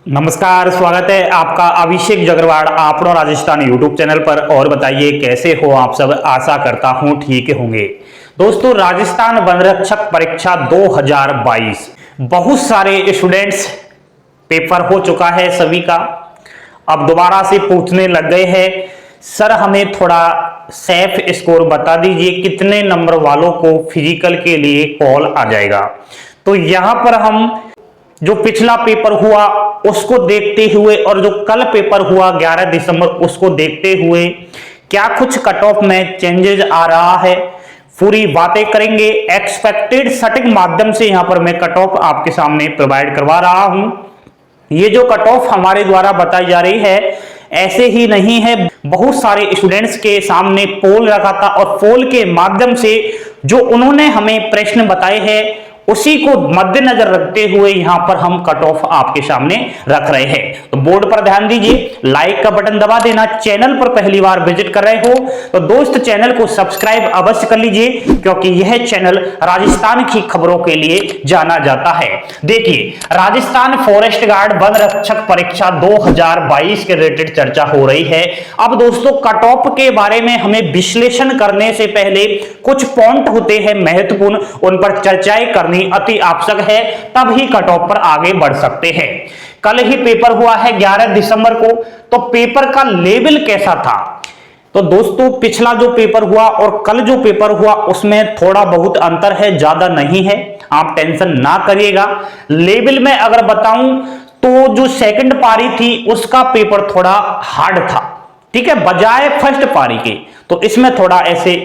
नमस्कार, स्वागत है आपका अभिषेक जगरवाड़ आपनो राजस्थान यूट्यूब चैनल पर। और बताइए कैसे हो आप सब। आशा करता हूं ठीक होंगे। दोस्तों, राजस्थान वन रक्षक परीक्षा 2022 बहुत सारे स्टूडेंट्स पेपर हो चुका है सभी का। अब दोबारा से पूछने लग गए हैं, सर हमें थोड़ा सेफ स्कोर बता दीजिए, कितने नंबर वालों को फिजिकल के लिए कॉल आ जाएगा। तो यहां पर हम जो पिछला पेपर हुआ उसको देखते हुए और जो कल पेपर हुआ 11 दिसंबर उसको देखते हुए क्या कुछ कट ऑफ में चेंजेस आ रहा है, पूरी बातें करेंगे। एक्सपेक्टेड सटीक माध्यम से यहां पर मैं कट ऑफ आपके सामने प्रोवाइड करवा रहा हूं। ये जो कट ऑफ हमारे द्वारा बताई जा रही है ऐसे ही नहीं है, बहुत सारे स्टूडेंट्स के सामने पोल रखा था और पोल के माध्यम से जो उन्होंने हमें प्रश्न बताए हैं उसी को मद्देनजर रखते हुए यहां पर हम कट ऑफ आपके सामने रख रहे हैं। तो बोर्ड पर ध्यान दीजिए, लाइक का बटन दबा देना। चैनल पर पहली बार विजिट कर रहे हो तो दोस्त चैनल को सब्सक्राइब अवश्य कर लीजिए, क्योंकि यह चैनल राजस्थान की खबरों के लिए जाना जाता है। देखिए, राजस्थान फॉरेस्ट गार्ड वन रक्षक परीक्षा 2022 के रिलेटेड चर्चा हो रही है। अब दोस्तों, कट ऑफ के बारे में हमें विश्लेषण करने से पहले कुछ पॉइंट होते हैं महत्वपूर्ण, उन पर चर्चाएं करनी अति आवश्यक है, तब ही कट ऑफ पर आगे बढ़ सकते हैं। कल ही पेपर हुआ है 11 दिसंबर को, तो पेपर का लेवल कैसा था? तो दोस्तों, पिछला जो पेपर हुआ और कल जो पेपर हुआ उसमें थोड़ा बहुत अंतर है, ज्यादा नहीं है, आप टेंशन ना करिएगा। लेवल में अगर बताऊं तो जो सेकंड पारी थी उसका पेपर थोड़ा हार्ड था, ठीक है, बजाय फर्स्ट पारी के। तो इसमें थोड़ा ऐसे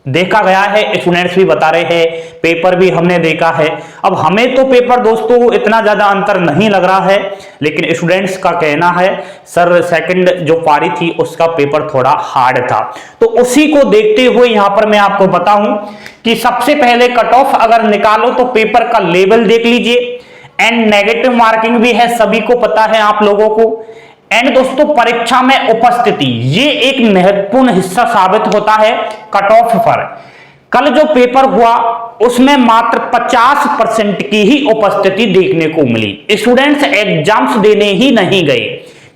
देखा गया है, स्टूडेंट्स भी बता रहे हैं, पेपर भी हमने देखा है। अब हमें तो पेपर दोस्तों इतना ज्यादा अंतर नहीं लग रहा है, लेकिन स्टूडेंट्स का कहना है सर सेकंड जो पारी थी उसका पेपर थोड़ा हार्ड था। तो उसी को देखते हुए यहां पर मैं आपको बताऊं कि सबसे पहले कट ऑफ अगर निकालो तो पेपर का लेवल देख लीजिए। एंड नेगेटिव मार्किंग भी है, सभी को पता है आप लोगों को। एंड दोस्तों, परीक्षा में उपस्थिति ये एक महत्वपूर्ण हिस्सा साबित होता है कट ऑफ पर। कल जो पेपर हुआ उसमें मात्र 50% की ही उपस्थिति देखने को मिली। स्टूडेंट्स एग्जाम्स देने ही नहीं गए,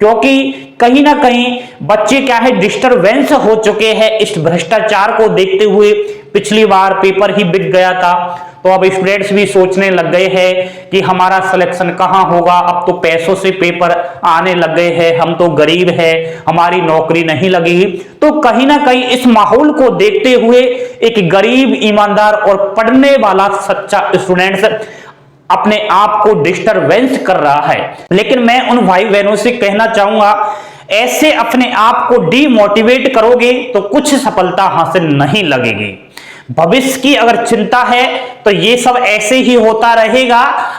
क्योंकि कहीं ना कहीं बच्चे क्या है डिस्टरबेंस हो चुके हैं इस भ्रष्टाचार को देखते हुए। पिछली बार पेपर ही बिक गया था, तो अब स्टूडेंट्स भी सोचने लग गए हैं कि हमारा सिलेक्शन कहां होगा। अब तो पैसों से पेपर आने लग गए हैं, हम तो गरीब हैं, हमारी नौकरी नहीं लगेगी। तो कहीं ना कहीं इस माहौल को देखते हुए एक गरीब, ईमानदार और पढ़ने वाला सच्चा स्टूडेंट्स अपने आप को डिस्टरबेंस कर रहा है। लेकिन मैं उन भाई बहनों से कहना चाहूंगा, ऐसे अपने आप को डीमोटिवेट करोगे तो कुछ सफलता हासिल नहीं लगेगी। भविष्य की अगर चिंता है तो ये सब ऐसे ही होता रहेगा।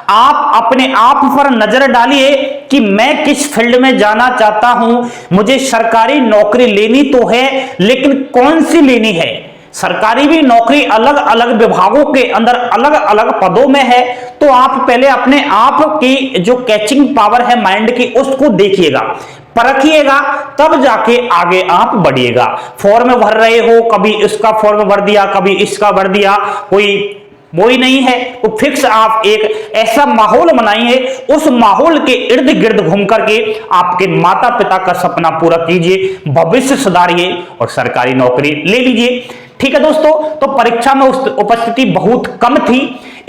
आप अपने आप पर नजर डालिए कि मैं किस फील्ड में जाना चाहता हूं। मुझे सरकारी नौकरी लेनी तो है, लेकिन कौन सी लेनी है? सरकारी भी नौकरी अलग अलग विभागों के अंदर अलग अलग पदों में है। तो आप पहले अपने आप की जो कैचिंग पावर है माइंड की उसको देखिएगा, परखिएगा, तब जाके आगे आप बढ़िएगा। फॉर्म भर रहे हो, कभी इसका फॉर्म भर दिया, कभी इसका भर दिया, कोई वही नहीं है। तो फिक्स आप एक ऐसा माहौल बनाइए, उस माहौल के इर्द गिर्द घूम करके आपके माता पिता का सपना पूरा कीजिए, भविष्य सुधारिए और सरकारी नौकरी ले लीजिए। ठीक है दोस्तों, तो परीक्षा में उपस्थिति बहुत कम थी।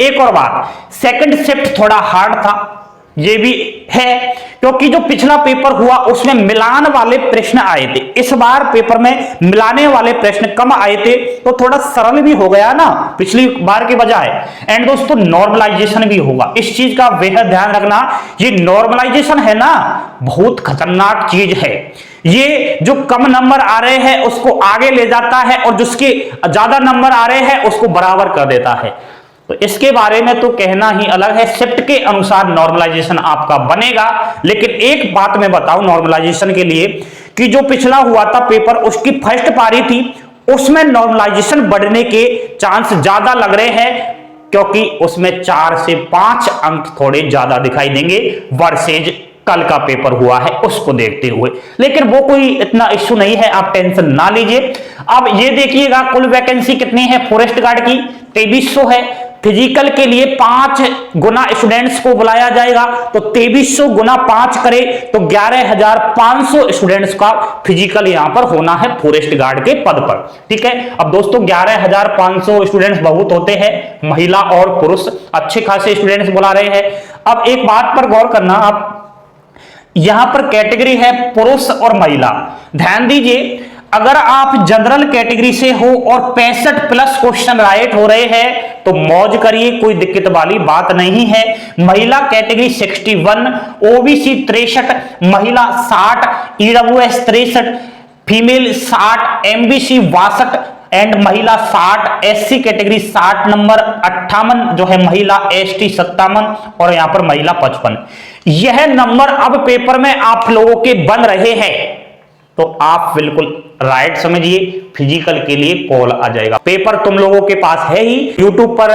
एक और बात, सेकंड शिफ्ट थोड़ा हार्ड था, ये भी है, क्योंकि जो पिछला पेपर हुआ उसमें मिलान वाले प्रश्न आए थे। इस बार पेपर में मिलाने वाले प्रश्न कम आए थे, तो थोड़ा सरल भी हो गया ना पिछली बार के बजाय। एंड दोस्तों, नॉर्मलाइजेशन भी होगा, इस चीज का बेहद ध्यान रखना। ये नॉर्मलाइजेशन है ना, बहुत खतरनाक चीज है। ये जो कम नंबर आ रहे हैं उसको आगे ले जाता है और जिसके ज्यादा नंबर आ रहे हैं उसको बराबर कर देता है। तो इसके बारे में तो कहना ही अलग है। शिफ्ट के अनुसार नॉर्मलाइजेशन आपका बनेगा। लेकिन एक बात मैं बताऊं नॉर्मलाइजेशन के लिए, कि जो पिछला हुआ था पेपर उसकी फर्स्ट पारी थी, उसमें नॉर्मलाइजेशन बढ़ने के चांस ज्यादा लग रहे हैं, क्योंकि उसमें 4 से 5 अंक थोड़े ज्यादा दिखाई देंगे वर्सेज कल का पेपर हुआ है उसको देखते हुए। लेकिन वो कोई इतना इश्यू नहीं है, आप टेंशन ना लीजिए। अब ये देखिएगा कुल वैकेंसी कितनी है फॉरेस्ट गार्ड की, 2300 है। फिजिकल के लिए 5 गुना स्टूडेंट्स को बुलाया जाएगा, तो 2300 गुना 5 करे तो 11,500 स्टूडेंट्स का फिजिकल यहां पर होना है फॉरेस्ट गार्ड के पद पर। ठीक है, अब दोस्तों 11,500 स्टूडेंट्स बहुत होते हैं, महिला और पुरुष अच्छे खासे स्टूडेंट्स बुला रहे हैं। अब एक बात पर गौर करना, आप यहां पर कैटेगरी है पुरुष और महिला, ध्यान दीजिए, अगर आप जनरल कैटेगरी से हो और 65 प्लस क्वेश्चन राइट हो रहे हैं तो मौज करिए, कोई दिक्कत वाली बात नहीं है। महिला कैटेगरी 61, ओबीसी 63, महिला 60, ईडब्ल्यूएस 63, फीमेल 60, एमबीसी 62 एंड महिला 60, एससी कैटेगरी 60 नंबर, 58 जो है महिला, एसटी 57 और यहां पर महिला 55। यह नंबर अब पेपर में आप लोगों के बन रहे हैं, तो आप बिल्कुल राइट समझिए, फिजिकल के लिए कॉल आ जाएगा। पेपर तुम लोगों के पास है ही, यूट्यूब पर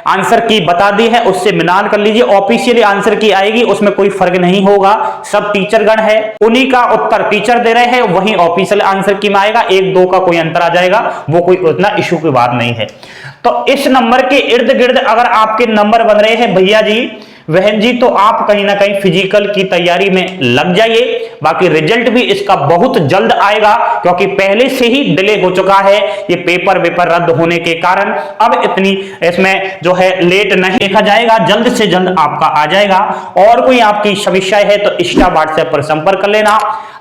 आंसर की बता दी है, उससे मिलान कर लीजिए। ऑफिशियली आंसर की आएगी, उसमें कोई फर्क नहीं होगा, सब टीचरगण है, उन्हीं का उत्तर टीचर दे रहे हैं, वहीं ऑफिशियल आंसर की में आएगा, 1-2 का कोई अंतर आ जाएगा, वो कोई उतना इश्यू की बात नहीं है। तो इस नंबर के इर्द गिर्द अगर आपके नंबर बन रहे हैं भैया जी, बहन जी, तो आप कहीं ना कहीं फिजिकल की तैयारी में लग जाइए। बाकी रिजल्ट भी इसका बहुत जल्द आएगा, क्योंकि पहले से ही डिले हो चुका है, ये पेपर रद्द होने के कारण अब इतनी इसमें जो है लेट नहीं देखा जाएगा, जल्द से जल्द आपका आ जाएगा। और कोई आपकी समस्या है तो इंस्टा व्हाट्सएप पर संपर्क कर लेना।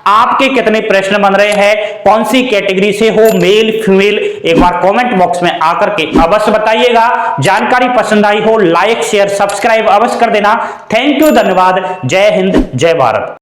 आपके कितने प्रश्न बन रहे हैं, कौन सी कैटेगरी से हो, मेल फीमेल, एक बार कमेंट बॉक्स में आकर के अवश्य बताइएगा। जानकारी पसंद आई हो लाइक शेयर सब्सक्राइब अवश्य कर देना। थैंक यू, धन्यवाद, जय हिंद जय भारत।